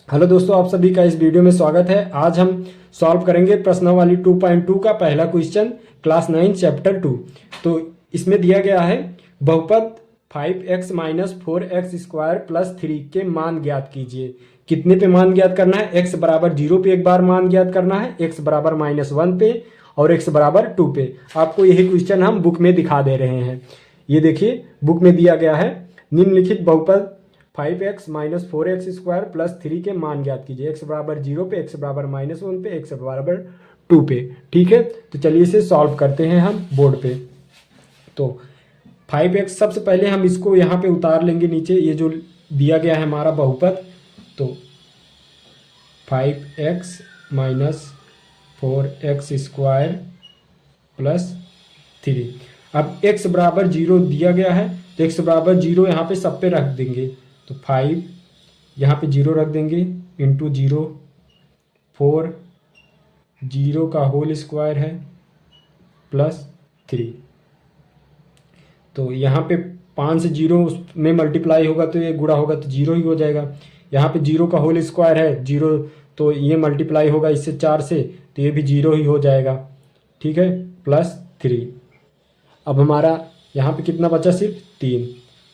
Hello दोस्तों, आप सभी का इस वीडियो में स्वागत है। आज हम सॉल्व करेंगे प्रश्नावली 2.2 का पहला क्वेश्चन, क्लास 9 चैप्टर 2। तो इसमें दिया गया है बहुपद 5x minus 4x square plus 3 के मान ज्ञात कीजिए। कितने पे मान ज्ञात करना है? x बराबर 0 पे एक बार मान ज्ञात करना है, x बराबर -1 पे और x बराबर 2 पे। आपको यही क्वेश्चन हम बुक में दिखा दे रहे हैं। ये देखिए, बुक में दिया गया है निम्नलिखित बहुपद 5x minus 4x square plus 3 के मान ज्ञात कीजिए। x बराबर 0 पे, x बराबर -1 पे, x बराबर 2 पे। ठीक है, तो चलिए इसे सॉल्व करते हैं हम बोर्ड पे। तो 5x, सबसे पहले हम इसको यहाँ पे उतार लेंगे नीचे, ये जो दिया गया है हमारा बहुपद। तो 5x minus 4x square plus 3। अब x बराबर 0 दिया गया है, तो x बराबर 0 यहाँ पे सब पे रख देंगे। तो 5 यहाँ पे 0 रख देंगे, इंटू 0, 4, 0 का होल स्क्वायर है प्लस 3। तो यहाँ पे 5 से 0 में मल्टीप्लाई होगा तो ये गुणा होगा तो 0 ही हो जाएगा। यहाँ पे 0 का होल स्क्वायर है 0, तो ये मल्टीप्लाई होगा इससे 4 से, तो ये भी 0 ही हो जाएगा। ठीक है, प्लस 3। अब हमारा यहाँ पे कितना बचा? सिर्फ 3।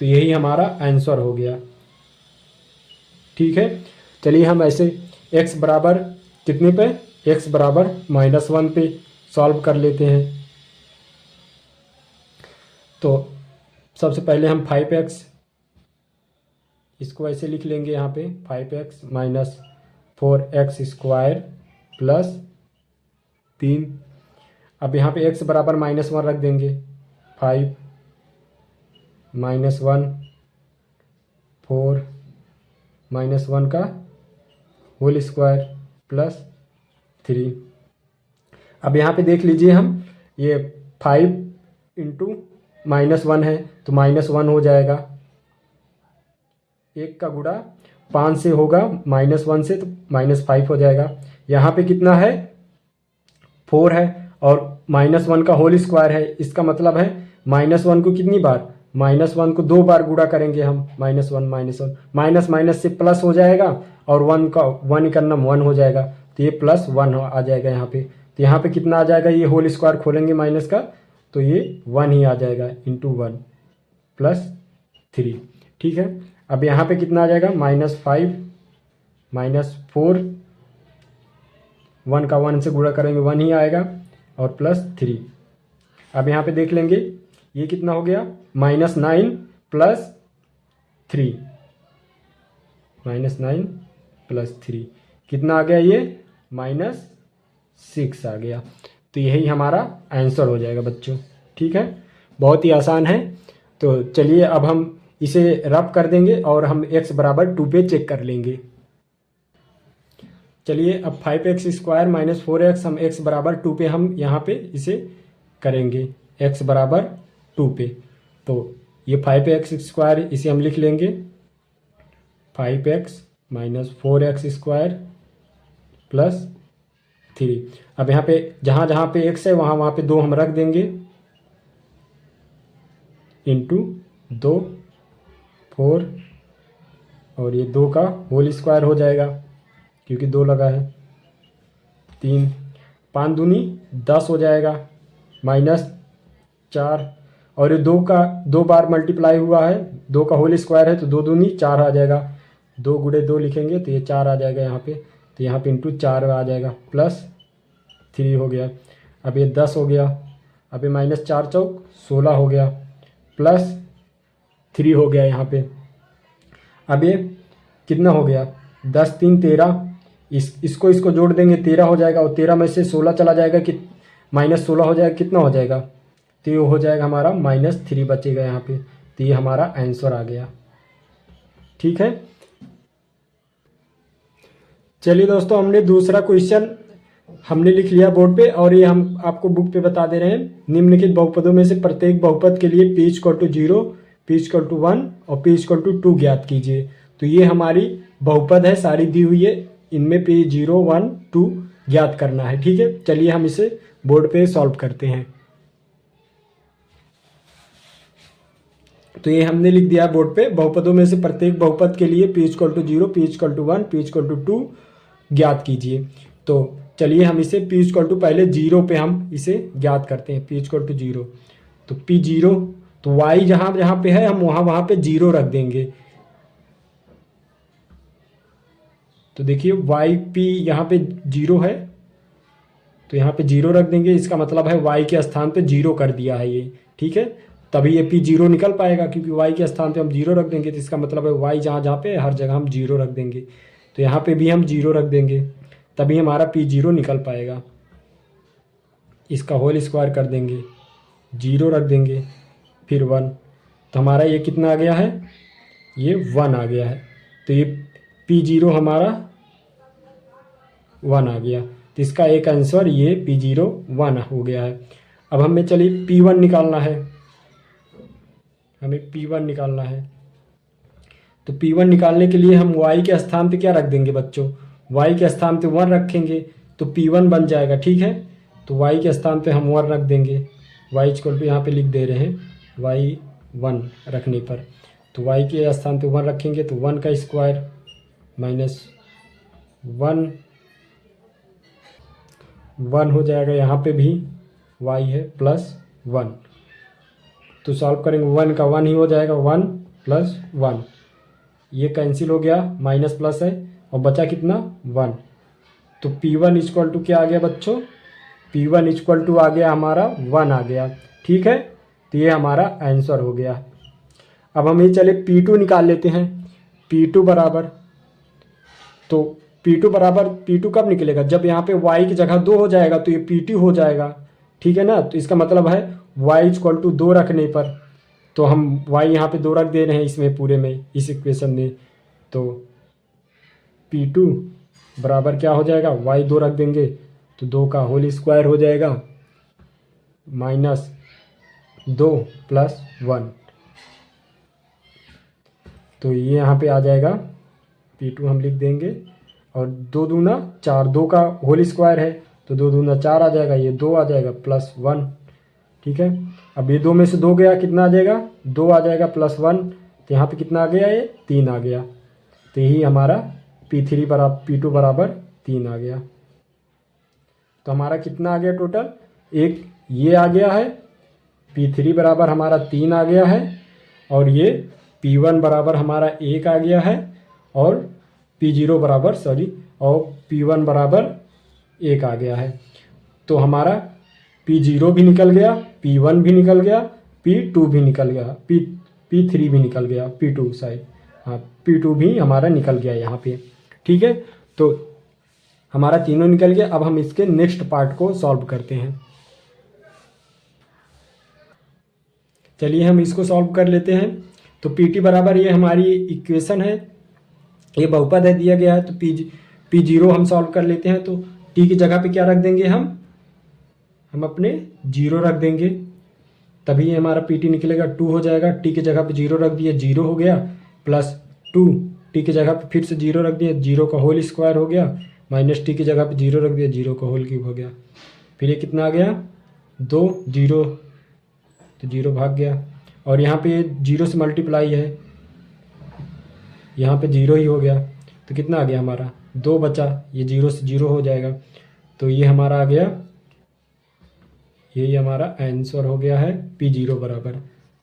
तो यही हमारा आंसर हो गया। ठीक है, चलिए हम ऐसे x बराबर कितने पे, x बराबर -1 पे सॉल्व कर लेते हैं। तो सबसे पहले हम 5x, इसको ऐसे लिख लेंगे यहाँ पे 5x minus 4x square plus 3। अब यहाँ पे x बराबर -1 रख देंगे, 5 -1, 4 -1 का होल स्क्वायर प्लस 3। अब यहाँ पे देख लीजिए, हम ये 5 इंटू -1 है तो -1 हो जाएगा। 1 का गुणा 5 से होगा, -1 से तो -5 हो जाएगा। यहाँ पे कितना है? 4 है और -1 का होल स्क्वायर है, इसका मतलब है -1 को कितनी बार? -1 को 2 बार गुणा करेंगे हम। -1 -1 माइनस माइनस से प्लस हो जाएगा और 1 का 1 करना 1 हो जाएगा, तो ये +1 आ जाएगा यहाँ पे। तो यहाँ पे कितना आ जाएगा? ये होल स्क्वायर खोलेंगे माइनस का, तो ये 1 ही आ जाएगा, इंटू 1 प्लस 3। ठीक है, अब यहाँ पे कितना आ जाएगा? -5 -4, 1 का 1 से गुणा करेंगे 1 ही आएगा और प्लस 3। अब यहाँ पे देख लेंगे ये कितना हो गया? -9 प्लस 3, -9 प्लस 3 कितना आ गया? ये -6 आ गया। तो यही हमारा आंसर हो जाएगा बच्चों। ठीक है, बहुत ही आसान है। तो चलिए अब हम इसे रब कर देंगे और हम x बराबर 2 पे चेक कर लेंगे। चलिए अब 5x स्क्वायर माइनस 4x, हम x बराबर 2 पे हम यहाँ पे इसे करेंगे, x बराबर 2 पे। तो ये 5x स्क्वायर इसे हम लिख लेंगे 5x minus 4x square plus 3। अब यहाँ पे जहाँ जहाँ पे x है वहाँ वहाँ पे 2 हम रख देंगे, इंटू 2, 4 और ये 2 का होल स्क्वायर हो जाएगा क्योंकि 2 लगा है, 3, 5 दूनी 10 हो जाएगा, -4 और ये 2 का 2 बार मल्टीप्लाई हुआ है, 2 का होल स्क्वायर है तो 2 दूनी 4 आ जाएगा, 2 गुणे 2 लिखेंगे तो ये 4 आ जाएगा यहाँ पे। तो यहाँ पे इंटू 4 आ जाएगा, प्लस 3 हो गया। अब ये 10 हो गया, अब ये -4 चौक 16 हो गया, प्लस 3 हो गया यहाँ पे। अब ये कितना हो गया? 10 3 13, इसको जोड़ देंगे 13 हो जाएगा और 13 में से 16 चला जाएगा कि -16 हो जाएगा, कितना हो जाएगा? तो ये हो जाएगा हमारा -3 बचेगा यहाँ पे। तो ये हमारा आंसर आ गया। ठीक है, चलिए दोस्तों, हमने दूसरा क्वेश्चन हमने लिख लिया बोर्ड पे और ये हम आपको बुक पे बता दे रहे हैं। निम्नलिखित बहुपदों में से प्रत्येक बहुपद के लिए p = 0, p = 1 और p = 2 ज्ञात कीजिए। तो ये हमारी बहुपद है, सारी दी हुई है, इनमें p 0 1 2 ज्ञात करना है। ठीक है, चलिए हम इसे बोर्ड पे सॉल्व करते हैं। तो ये हमने लिख दिया बोर्ड पे। बहुपदों में से प्रत्येक बहुपद के लिए p = 0, p = 1, p = 2 ज्ञात कीजिए। तो चलिए हम इसे p = पहले 0 पे हम इसे ज्ञात करते हैं। p = 0, तो p 0, तो y जहाँ जहाँ पे है हम वहाँ पे 0 रख देंगे। तो देखिए वाई p यहाँ पे 0 है, तो यहाँ पे 0 रख देंगे। इसका मतलब है y के स्थान पे 0 कर दिया है ये, ठीक है। तभी ये p 0 निकल पाएगा, क्योंकि y के स्थान पे हम 0 रख देंगे। तो इसका मतलब है y जहाँ जहाँ पे हर जगह हम 0 रख देंगे। तो यहाँ पे भी हम 0 रख देंगे, तभी हमारा p 0 निकल पाएगा। इसका होल स्क्वायर कर देंगे, 0 रख देंगे, फिर 1। तो हमारा ये कितना आ गया है, ये 1 आ गया है। तो ये p 0 हमारा 1 आ गया। तो इसका एक आंसर ये p 0 1 हो गया है। अब हमें चलिए p1 निकालना है, हमें p1 निकालना है। तो p1 निकालने के लिए हम y के स्थान पे क्या रख देंगे बच्चों, y के स्थान पे 1 रखेंगे तो p1 बन जाएगा, ठीक है। तो y के स्थान पे हम 1 रख देंगे, y = यहाँ पे लिख दे रहे हैं y 1 रखने पर। तो y के स्थान पे 1 रखेंगे तो 1 का स्क्वायर माइनस 1 हो जाएगा। यहाँ पे भी y है प्लस 1, तो सॉल्व करेंगे 1 का 1 ही हो जाएगा, 1 + 1, ये कैंसिल हो गया, माइनस प्लस है और बचा कितना 1। तो p1 = क्या आ गया बच्चों, p1 = आ गया हमारा 1 आ गया, ठीक है। तो ये हमारा आंसर हो गया। अब हम ये चले p2 निकाल लेते हैं। p2 बराबर, तो p2 कब निकलेगा, जब यहाँ पे y की जगह 2 हो जाएगा तो ये p2 हो जाएगा, ठीक है ना। तो इसका मतलब है y = 2 रखने पर, तो हम y यहाँ पे 2 रख दे रहे हैं इसमें पूरे में, इस इक्वेशन में। तो p2 बराबर क्या हो जाएगा, y 2 रख देंगे तो 2 का होल स्क्वायर हो जाएगा -2 + 1। तो ये यहाँ पे आ जाएगा p2 हम लिख देंगे, और 2 दूना 4, 2 का होल स्क्वायर है तो 2 दूना 4 आ जाएगा, ये 2 आ जाएगा +1, ठीक है। अब ये 2 में से 2 गया, कितना आ जाएगा, 2 आ जाएगा +1। तो यहाँ पे कितना आ गया, ये 3 आ गया। तो यही हमारा p2 बराबर 3 आ गया। तो हमारा कितना आ गया टोटल, एक ये आ गया है, p3 बराबर हमारा 3 आ गया है, और ये p1 बराबर हमारा 1 आ गया है, और p0 बराबर और p1 बराबर 1 आ गया है। तो हमारा p0 भी निकल गया, p1 भी निकल गया, p2 भी निकल गया, p3 भी निकल गया, p2 साइड, हाँ p2 भी हमारा निकल गया यहाँ पे, ठीक है। तो हमारा तीनों निकल गया। अब हम इसके नेक्स्ट पार्ट को सॉल्व करते हैं। चलिए हम इसको सॉल्व कर लेते हैं। तो pt बराबर ये हमारी इक्वेशन है, ये बहुपद है दिया गया है। तो p0 हम सॉल्व कर लेते हैं। तो t की जगह पे क्या रख देंगे, हम अपने 0 रख देंगे, तभी ये हमारा pt निकलेगा, 2 हो जाएगा। t की जगह पे 0 रख दिए, 0 हो गया, +2, t की जगह पे फिर से 0 रख दिए, 0 का होल स्क्वायर हो गया, -t की जगह पे 0 रख दिया, 0 का होल क्यूब हो गया। फिर ये कितना आ गया, 2, 0, तो 0 भाग गया, और यहाँ पे 0 से मल्टीप्लाई है, यहाँ पे 0 ही हो गया। तो कितना आ गया हमारा, 2 बचा, ये 0 से 0 हो जाएगा। तो ये हमारा आ गया, यही हमारा आंसर हो गया है p0 बराबर।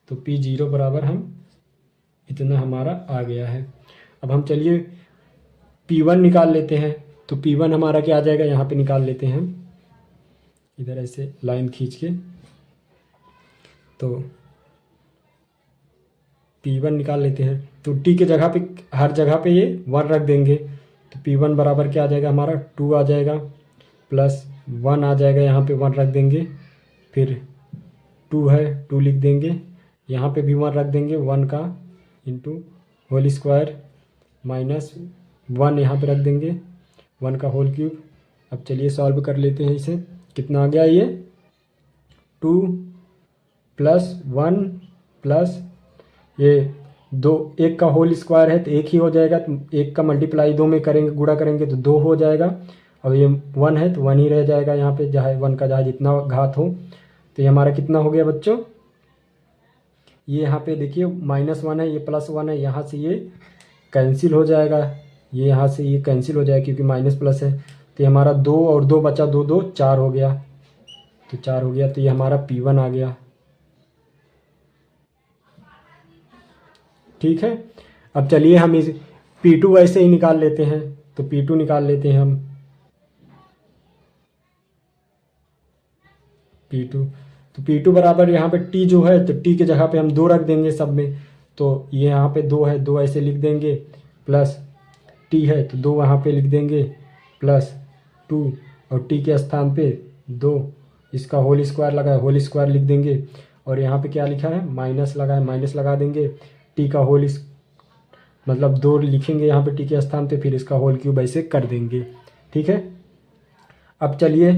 तो p0 बराबर हम इतना हमारा आ गया है। अब हम चलिए p1 निकाल लेते हैं। तो p1 हमारा क्या आ जाएगा, यहाँ पे निकाल लेते हैं, इधर ऐसे लाइन खींच के। तो p1 निकाल लेते हैं। तो t के जगह पे हर जगह पे ये 1 रख देंगे। तो p1 बराबर क्या आ जाएगा हमारा, 2 आ जाएगा, +1 आ जाएगा, यहाँ पे 1 रख देंगे, फिर 2 है, 2 लिख देंगे, यहाँ पे भी 1 रख देंगे, 1 का इंटू होल स्क्वायर, -1 यहाँ पे रख देंगे, 1 का होल क्यूब। अब चलिए सॉल्व कर लेते हैं इसे। कितना आ गया, ये 2 + 1 प्लस ये 2, 1 का होल स्क्वायर है तो 1 ही हो जाएगा। तो 1 का मल्टीप्लाई 2 में करेंगे, गुणा करेंगे तो 2 हो जाएगा। और ये 1 है तो 1 ही रह जाएगा यहाँ पे, जहाँ 1 का जहाँ जितना घात हो। तो ये हमारा कितना हो गया बच्चों, ये यहाँ पे देखिए -1 है, ये +1 है, यहाँ से ये कैंसिल हो जाएगा, ये यहाँ से ये कैंसिल हो जाएगा क्योंकि माइनस प्लस है। तो ये हमारा 2 और 2 बचा, 2 2 4 हो गया, तो 4 हो गया, तो ये हमारा P1 आ गया। ठीक है, अब चलिए हम इस P2 वैसे ही निकाल लेते हैं, तो P2 निकाल लेते हैं हम। P2, तो P2 बराबर यहाँ पे T जो है, तो T की जगह पे हम 2 रख देंगे सब में, तो ये यहाँ पे 2 है, 2 ऐसे लिख देंगे, प्लस T है तो 2 वहाँ पे लिख देंगे, प्लस 2 और T के स्थान पे 2, इसका होल स्क्वायर लगा है, होल स्क्वायर लिख देंगे, और यहाँ पे क्या लिखा है, माइनस लगा है, माइनस लगा देंगे, T का होल मतलब 2 लिखेंगे यहाँ पे T के स्थान पे, फिर इसका होल क्यूब ऐसे कर देंगे। ठीक है, अब चलिए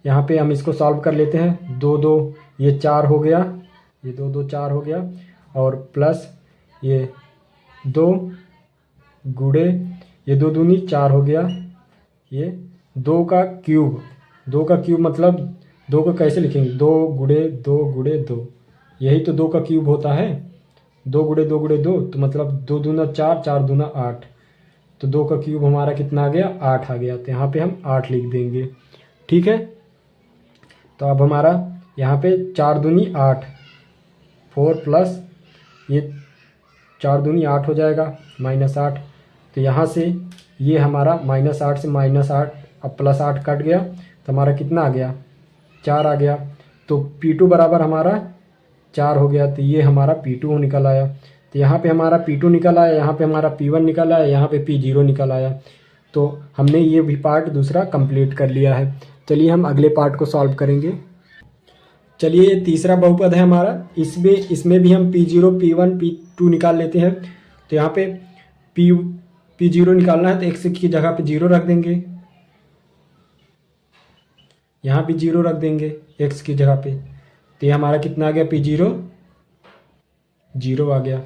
यहाँ पे हम इसको सॉल्व कर लेते हैं। 2 2 ये 4 हो गया, ये 2 2 4 हो गया, और प्लस ये 2 गुणे ये 2 दूनी 4 हो गया, ये 2 का क्यूब, 2 का क्यूब मतलब 2 को कैसे लिखेंगे, 2 गुणे 2 गुणे 2, यही तो 2 का क्यूब होता है, 2 गुणे 2 गुणे 2, तो मतलब 2 दूना 4, 4 दूना 8, तो 2 का क्यूब हमारा कितना आ गया, 8 आ गया, तो यहाँ पे हम 8 लिख देंगे। ठीक है, तो अब हमारा यहाँ पे 4 दूनी 8, 4 प्लस ये 4 दूनी 8 हो जाएगा, -8, तो यहाँ से ये हमारा -8 से -8 अब +8 कट गया, तो हमारा कितना आ गया, 4 आ गया, तो P2 बराबर हमारा 4 हो गया, तो ये हमारा P2 निकल आया। तो यहाँ पे हमारा P2 निकल आया, यहाँ पे हमारा P1 निकल आया, यहाँ पे P0 निकल आया। तो हमने ये भी पार्ट दूसरा कंप्लीट कर लिया है। चलिए हम अगले पार्ट को सॉल्व करेंगे। चलिए ये तीसरा बहुपद है हमारा, इसमें भी हम P0 P1 P2 निकाल लेते हैं। तो यहाँ पे P0 निकालना है, तो x की जगह पे 0 रख देंगे, यहाँ भी 0 रख देंगे x की जगह पे, तो ये हमारा कितना आ गया, P0 0 आ गया,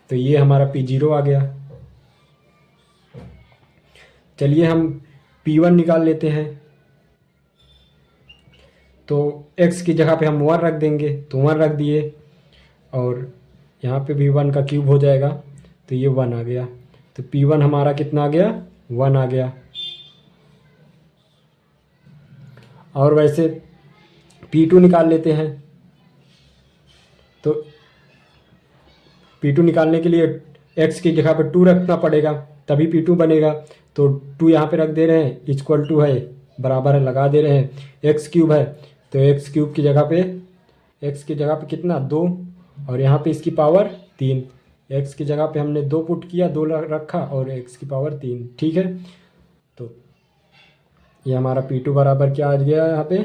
तो ये हमारा P0 आ गया। चलिए हम P1 निकाल लेते हैं, तो x की जगह पे हम 1 रख देंगे, तो 1 रख दिए, और यहाँ पे भी 1 का क्यूब हो जाएगा, तो ये 1 आ गया, तो P1 हमारा कितना आ गया, 1 आ गया। और वैसे P2 निकाल लेते हैं, तो P2 निकालने के लिए x की जगह पे 2 रखना पड़ेगा, तभी P2 बनेगा। तो 2 यहाँ पे रख दे रहे हैं, इक्वल टू है, बराबर है, लगा दे रहे हैं, x क्यूब है, तो x क्यूब की जगह पे x की जगह पे कितना 2, और यहाँ पे इसकी पावर 3, x की जगह पे हमने 2 पुट किया, 2 रखा, और x की पावर 3। ठीक है, तो ये हमारा P2 बराबर क्या आ गया, यहाँ पे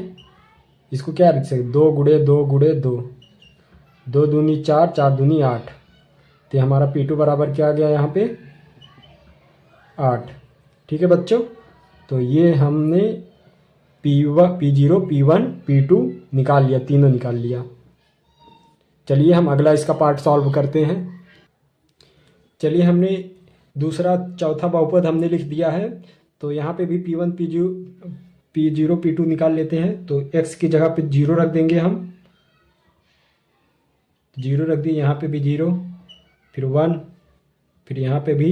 इसको क्या लिख सकते, 2 गुणे 2 गुणे 2, 2 दूनी 4, 4 दूनी 8, तो हमारा P2 बराबर क्या आ गया यहाँ पे 8। ठीक है बच्चों, तो ये हमने P0 P1 P2 निकाल लिया, तीनों निकाल लिया। चलिए हम अगला इसका पार्ट सॉल्व करते हैं। चलिए हमने दूसरा चौथा बहुपद हमने लिख दिया है, तो यहाँ पे भी P1 P0 P2 निकाल लेते हैं। तो x की जगह पे 0 रख देंगे, हम 0 रख दिए, यहाँ पे भी 0, फिर 1, फिर यहाँ पे भी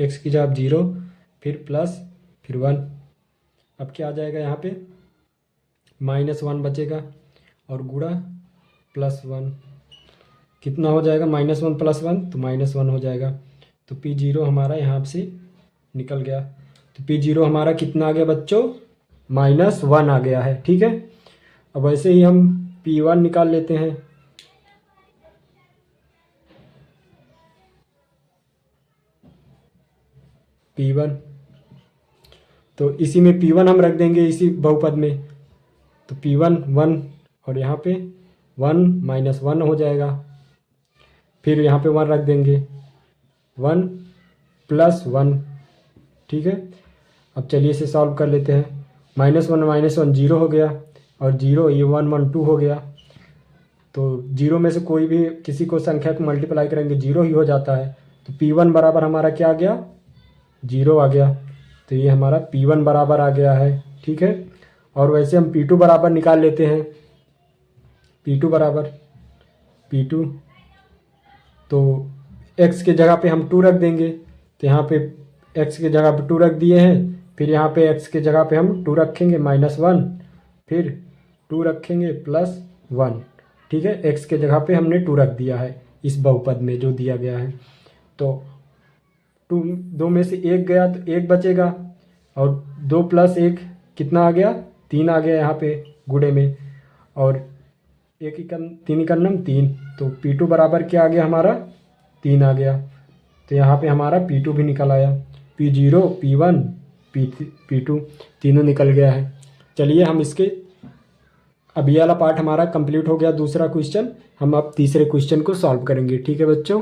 x की जगह 0, फिर प्लस, फिर 1। अब क्या आ जाएगा, यहाँ पे -1 बचेगा, और गुणा +1, कितना हो जाएगा, -1 + 1, तो -1 हो जाएगा। तो P0 हमारा यहाँ से निकल गया, तो P0 हमारा कितना आ गया बच्चों, -1 आ गया है। ठीक है, अब वैसे ही हम P1 निकाल लेते हैं। P1, तो इसी में P1 हम रख देंगे, इसी बहुपद में, तो P1 1, और यहाँ पे 1 -1 हो जाएगा, फिर यहाँ पे 1 रख देंगे, 1 + 1। ठीक है, अब चलिए इसे सॉल्व कर लेते हैं। -1 0 हो गया, और 0 ये 1 1 2 हो गया, तो 0 में से कोई भी किसी को संख्या को मल्टीप्लाई करेंगे 0 ही हो जाता है। तो P1 बराबर हमारा क्या आ गया, 0 आ गया, तो ये हमारा P1 बराबर आ गया है। ठीक है, और वैसे हम P2 बराबर निकाल लेते हैं। P2 बराबर P2 तो x के जगह पे हम 2 रख देंगे, तो यहाँ पे x के जगह पे 2 रख दिए हैं, फिर यहाँ पे x के जगह पे हम 2 रखेंगे -1, फिर 2 रखेंगे +1। ठीक है, x के जगह पे हमने 2 रख दिया है इस बहुपद में जो दिया गया है। तो 2 में से 1 गया तो 1 बचेगा, और 2 + 1 कितना आ गया, 3 आ गया यहाँ पे गुणे में, और 3 एकम 3, तो P2 बराबर क्या आ गया हमारा, 3 आ गया। तो यहाँ पे हमारा P2 भी निकल आया, P0 P1 P2 तीनों निकल गया है। चलिए हम इसके, अब ये वाला पार्ट हमारा कंप्लीट हो गया, दूसरा क्वेश्चन। हम अब तीसरे क्वेश्चन को सॉल्व करेंगे। ठीक है बच्चों।